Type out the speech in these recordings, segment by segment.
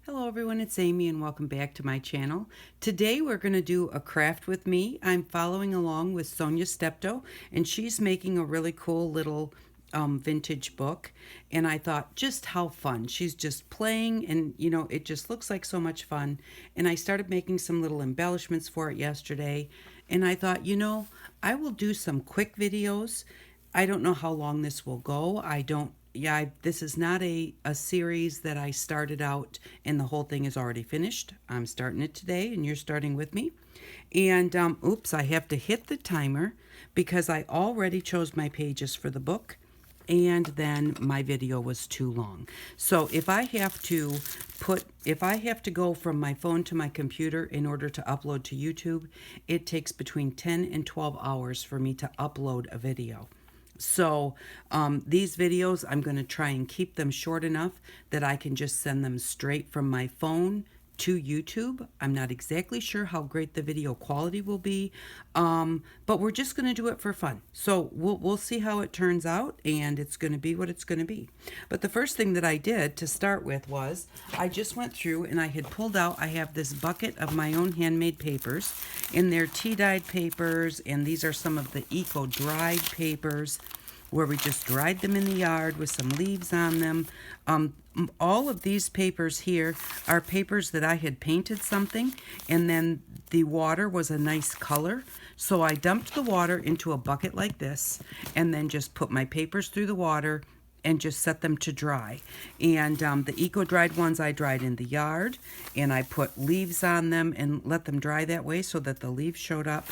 Hello everyone, it's Amy and welcome back to my channel. Today we're going to do a craft with me. I'm following along with Sonya Stepto and she's making a really cool little vintage book, and I thought just how fun. She's just playing and it just looks like so much fun, and I started making some little embellishments for it yesterday, and I thought I will do some quick videos. I don't know how long this will go. I don't yeah, this is not a series that I started out and the whole thing is already finished. I'm starting it today and you're starting with me. And oops, I have to hit the timer because I already chose my pages for the book and then my video was too long. So if I have to go from my phone to my computer in order to upload to YouTube, it takes between 10 and 12 hours for me to upload a video. So these videos, I'm going to try and keep them short enough that I can just send them straight from my phone to YouTube. I'm not exactly sure how great the video quality will be, but we're just going to do it for fun. So we'll see how it turns out, and it's going to be what it's going to be. But the first thing that I did to start with was I just went through and I had pulled out, I have this bucket of my own handmade papers, and they're tea-dyed papers, and these are some of the eco-dried papers where we just dried them in the yard with some leaves on them. All of these papers here are papers that I had painted something, and then the water was a nice color. So I dumped the water into a bucket like this, and then just put my papers through the water and just set them to dry. And the eco-dried ones I dried in the yard, and I put leaves on them and let them dry that way so that the leaves showed up.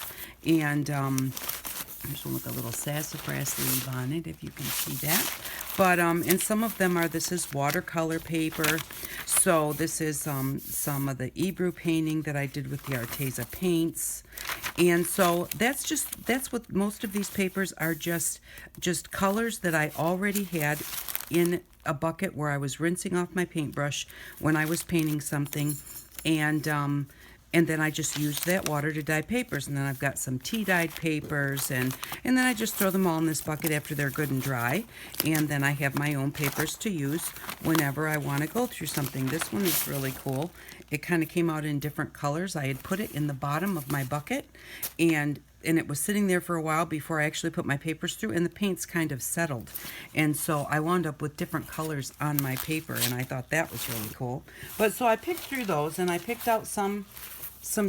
And there's one with a little sassafras leaf on it, if you can see that. But and some of them are, this is watercolor paper. So this is some of the Hebrew painting that I did with the Arteza paints. And so that's what most of these papers are, just colors that I already had in a bucket where I was rinsing off my paintbrush when I was painting something. And then I just used that water to dye papers. And then I've got some tea-dyed papers. And then I just throw them all in this bucket after they're good and dry. And then I have my own papers to use whenever I want to go through something. This one is really cool. It kind of came out in different colors. I had put it in the bottom of my bucket. And it was sitting there for a while before I actually put my papers through, and the paint's kind of settled. And so I wound up with different colors on my paper, and I thought that was really cool. But so I picked through those, and I picked out some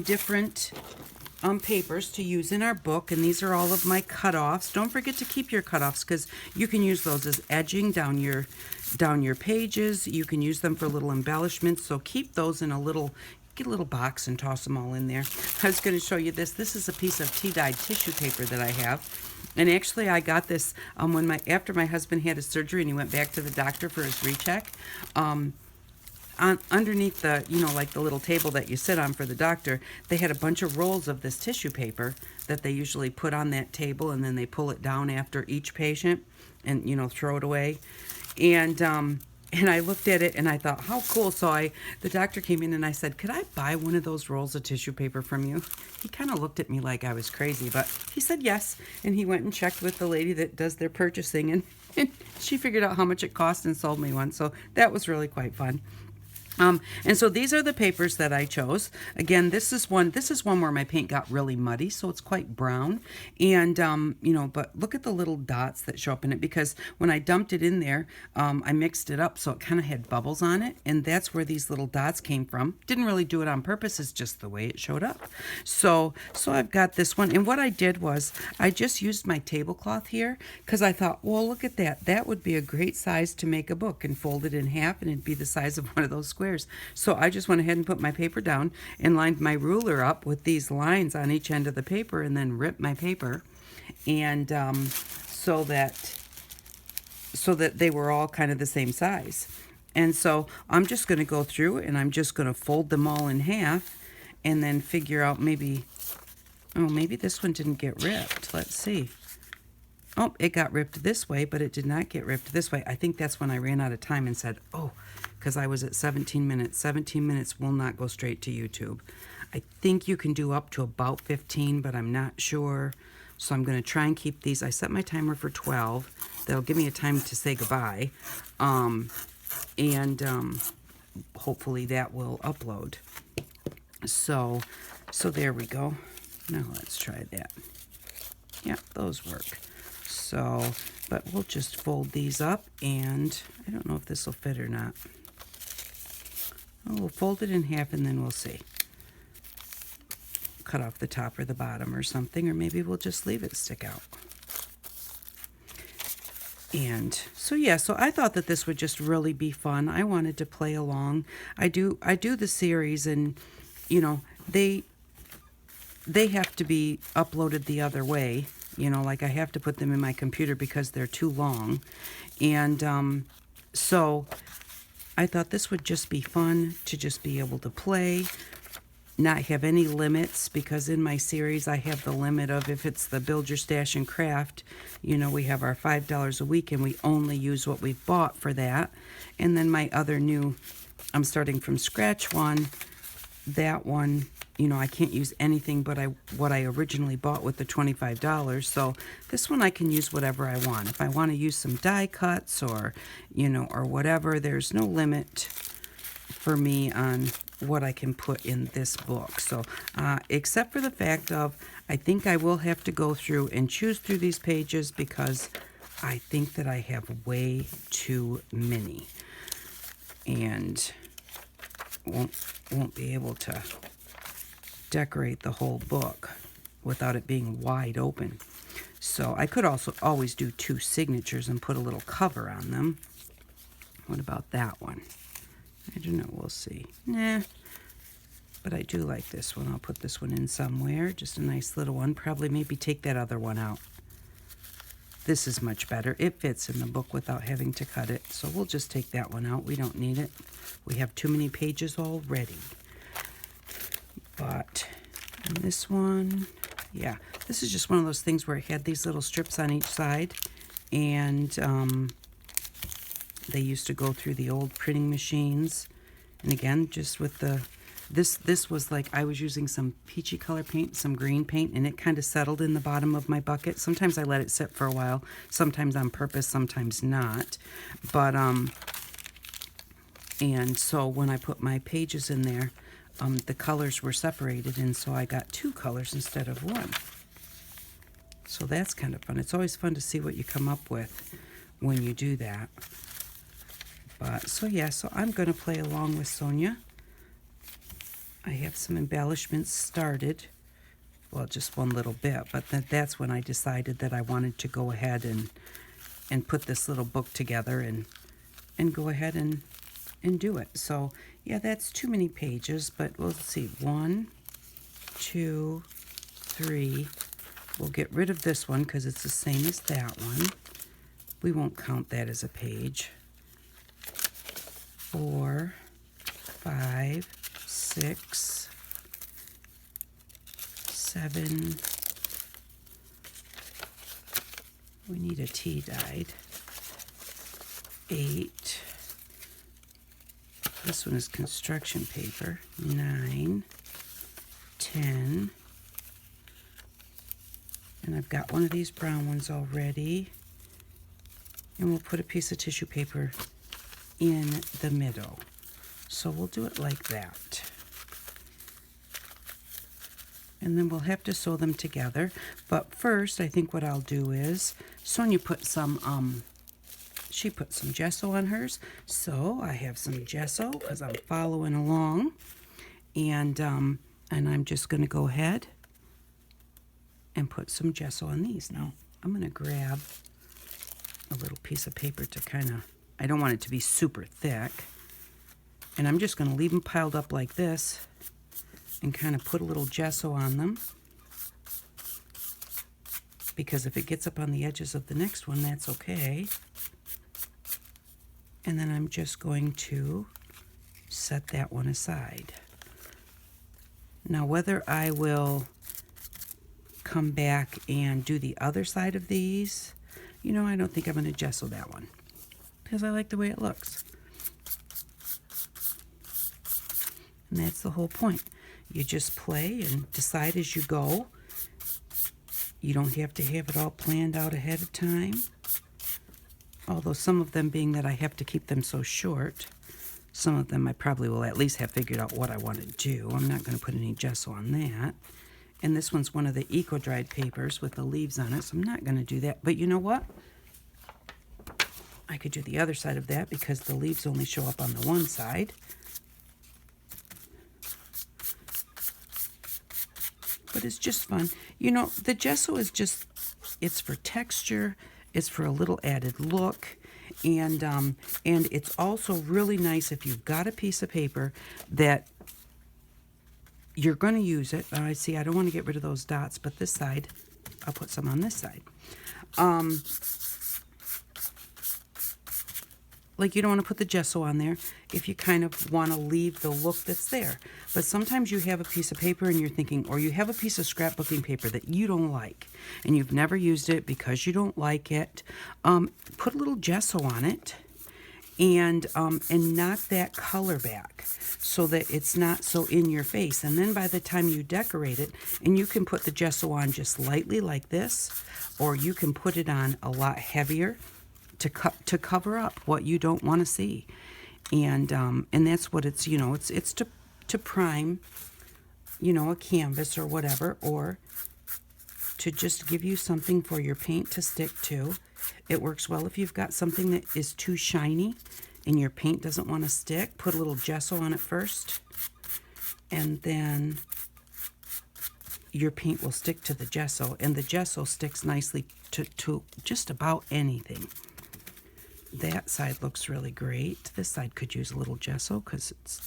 different papers to use in our book, and these are all of my cutoffs. Don't forget to keep your cutoffs because you can use those as edging down your pages. You can use them for little embellishments, so keep those in get a little box and toss them all in there. I was going to show you this. This is a piece of tea-dyed tissue paper that I have. And actually I got this after my husband had his surgery and he went back to the doctor for his recheck. Underneath the, like the little table that you sit on for the doctor, they had a bunch of rolls of this tissue paper that they usually put on that table, and then they pull it down after each patient and, throw it away. And I looked at it and I thought, how cool. So the doctor came in and I said, could I buy one of those rolls of tissue paper from you? He kind of looked at me like I was crazy, but he said yes. And he went and checked with the lady that does their purchasing, and she figured out how much it cost and sold me one. So that was really quite fun. And so these are the papers that I chose. Again, this is one where my paint got really muddy, so it's quite brown. And, but look at the little dots that show up in it, because when I dumped it in there, I mixed it up so it kind of had bubbles on it. And that's where these little dots came from. Didn't really do it on purpose. It's just the way it showed up. So I've got this one. And what I did was I just used my tablecloth here because I thought, well, look at that. That would be a great size to make a book, and fold it in half and it'd be the size of one of those squares. So I just went ahead and put my paper down and lined my ruler up with these lines on each end of the paper, and then ripped my paper, and so that they were all kind of the same size. And so I'm just going to go through and I'm just going to fold them all in half, and then figure out maybe this one didn't get ripped. Let's see. Oh, it got ripped this way, but it did not get ripped this way. I think that's when I ran out of time and said, oh, because I was at 17 minutes. 17 minutes will not go straight to YouTube. I think you can do up to about 15, but I'm not sure. So I'm going to try and keep these. I set my timer for 12. That'll give me a time to say goodbye. hopefully that will upload. So there we go. Now let's try that. Yeah, those work. So, but we'll just fold these up, and I don't know if this will fit or not. Oh, we'll fold it in half and then we'll see. Cut off the top or the bottom or something, or maybe we'll just leave it stick out. And so yeah, so I thought that this would just really be fun. I wanted to play along. I do the series, and you know, they have to be uploaded the other way. You know, like I have to put them in my computer because they're too long. And so I thought this would just be fun to just be able to play, not have any limits, because in my series I have the limit of, if it's the Build Your Stash and Craft, you know, we have our $5 a week and we only use what we've bought for that. And then my other new, I'm starting from scratch one, that one, you know, I can't use anything but what I originally bought with the $25. So this one I can use whatever I want. If I want to use some die cuts or, you know, or whatever, there's no limit for me on what I can put in this book. So except for the fact of, I think I will have to go through and choose through these pages because I think that I have way too many and won't be able to decorate the whole book without it being wide open. So I could also always do 2 signatures and put a little cover on them. What about that one? I don't know, we'll see. Nah, but I do like this one. I'll put this one in somewhere, just a nice little one. Probably maybe take that other one out. This is much better. It fits in the book without having to cut it. So we'll just take that one out. We don't need it. We have too many pages already. But on this one, yeah, this is just one of those things where it had these little strips on each side. And they used to go through the old printing machines. And again, just with the, this was like, I was using some peachy color paint, some green paint, and it kind of settled in the bottom of my bucket. Sometimes I let it sit for a while, sometimes on purpose, sometimes not. But, and so when I put my pages in there, the colors were separated, and so I got 2 colors instead of 1. So that's kind of fun. It's always fun to see what you come up with when you do that. But so yeah, so I'm going to play along with Sonya. I have some embellishments started. Well, just one little bit, but that's when I decided that I wanted to go ahead and put this little book together and go ahead and do it. So yeah, that's too many pages, but we'll see. 1, 2, 3. We'll get rid of this one because it's the same as that one. We won't count that as a page. 4, 5, 6, 7. We need a tea dyed. 8. This one is construction paper. 9, 10. And I've got one of these brown ones already. And we'll put a piece of tissue paper in the middle. So we'll do it like that. And then we'll have to sew them together. But first, I think what I'll do is, Sonya put some, she put some gesso on hers. So I have some gesso because I'm following along. And I'm just going to go ahead and put some gesso on these. Now, I'm going to grab a little piece of paper to kind of, I don't want it to be super thick. And I'm just going to leave them piled up like this and kind of put a little gesso on them. Because if it gets up on the edges of the next one, that's okay. And then I'm just going to set that one aside. Now, whether I will come back and do the other side of these, you know, I don't think I'm going to gesso that one because I like the way it looks. And that's the whole point. You just play and decide as you go. You don't have to have it all planned out ahead of time. Although some of them being that I have to keep them so short. Some of them I probably will at least have figured out what I want to do. I'm not going to put any gesso on that. And this one's one of the eco-dried papers with the leaves on it, so I'm not going to do that. But you know what? I could do the other side of that because the leaves only show up on the one side. But it's just fun. You know, the gesso is just, it's for texture, it's for a little added look, and it's also really nice if you've got a piece of paper that you're going to use it. I see, I don't want to get rid of those dots, but this side, I'll put some on this side. Like, you don't want to put the gesso on there if you kind of want to leave the look that's there. But sometimes you have a piece of paper and you're thinking, or you have a piece of scrapbooking paper that you don't like and you've never used it because you don't like it. Put a little gesso on it and knock that color back so that it's not so in your face. And then by the time you decorate it, and you can put the gesso on just lightly like this, or you can put it on a lot heavier to cover up what you don't want to see, and that's what it's, you know, it's to prime, you know, a canvas or whatever, or to just give you something for your paint to stick to. It works well if you've got something that is too shiny and your paint doesn't want to stick. Put a little gesso on it first, and then your paint will stick to the gesso, and the gesso sticks nicely to just about anything. That side looks really great. This side could use a little gesso because it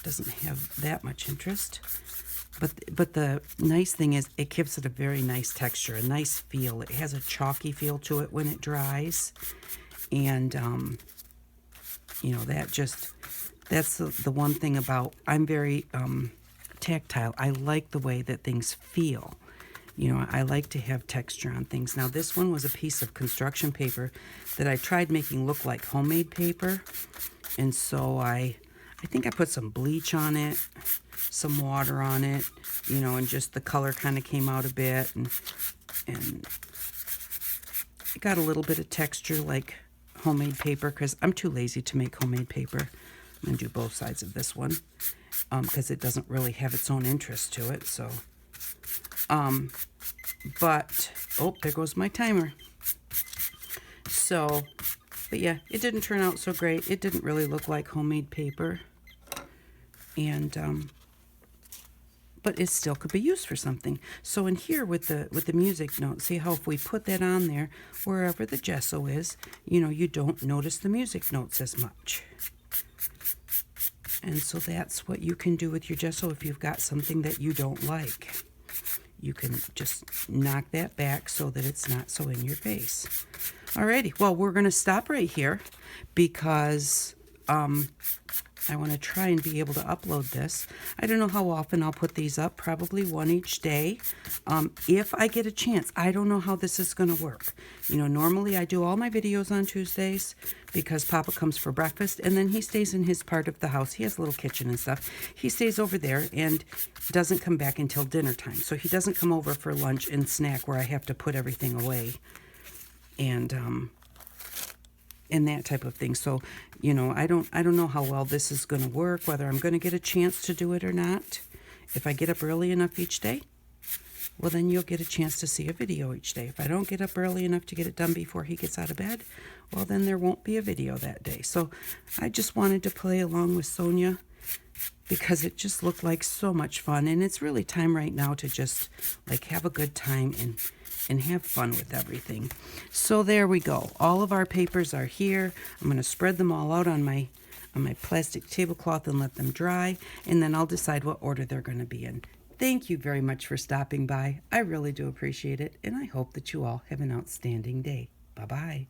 doesn't have that much interest. But the nice thing is it gives it a very nice texture, a nice feel. It has a chalky feel to it when it dries. And, you know, that's the one thing about, I'm very tactile. I like the way that things feel. You know, I like to have texture on things. Now, this one was a piece of construction paper that I tried making look like homemade paper. And so I think I put some bleach on it, some water on it, you know, and just the color kind of came out a bit. And it got a little bit of texture like homemade paper because I'm too lazy to make homemade paper. I'm going to do both sides of this one because it doesn't really have its own interest to it, so... but, oh, there goes my timer. So, but yeah, it didn't turn out so great. It didn't really look like homemade paper. And, but it still could be used for something. So in here with the music note, see how if we put that on there, wherever the gesso is, you know, you don't notice the music notes as much. And so that's what you can do with your gesso if you've got something that you don't like. You can just knock that back so that it's not so in your face. Alrighty, well, we're going to stop right here because I want to try and be able to upload this. I don't know how often I'll put these up, probably one each day. If I get a chance, I don't know how this is going to work. You know, normally I do all my videos on Tuesdays because Papa comes for breakfast, and then he stays in his part of the house. He has a little kitchen and stuff. He stays over there and doesn't come back until dinner time. So he doesn't come over for lunch and snack where I have to put everything away and that type of thing. So, you know, I don't know how well this is going to work, whether I'm going to get a chance to do it or not. If I get up early enough each day, well, then you'll get a chance to see a video each day. If I don't get up early enough to get it done before he gets out of bed, well, then there won't be a video that day. So I just wanted to play along with Sonya because it just looked like so much fun. And it's really time right now to just like have a good time and have fun with everything. So there we go. All of our papers are here. I'm going to spread them all out on my plastic tablecloth and let them dry, and then I'll decide what order they're going to be in. Thank you very much for stopping by. I really do appreciate it, and I hope that you all have an outstanding day. Bye-bye.